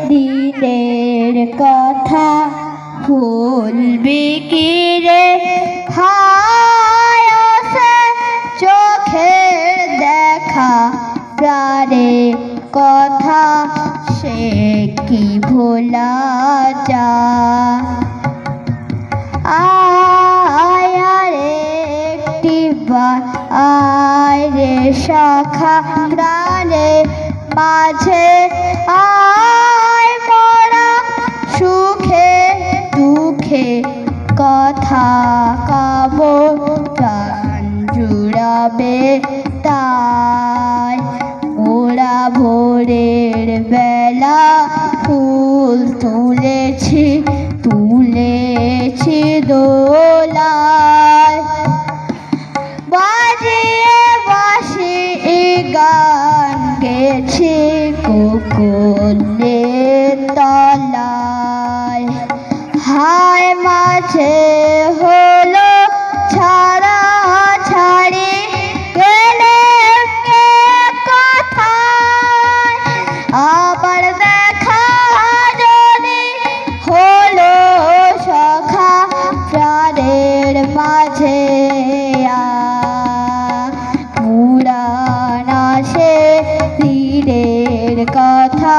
দিনের কথা ভুলবি কি রে হায় সে চোখে দেখা প্রাণে কথা সে কি ভোলা যায় আয় রে একটিবার আয় রে শাখা প্রাণে মাঝে আয় মোরা সুখে দুঃখে কথা কাব প্রাণ জুড়াবে তাই মোরা ভোরের বেলা ফুল তুলেছি দোলায় বাজিয়ে বাঁশি গান গেছি কুকুরের তলায় হায় মাঝে হলো ছাড়া ছাড়ি গেলে কথায় আবার দেখা যদি হলো সখা প্রাণের মাঝে পুরানা সে দিনের কথা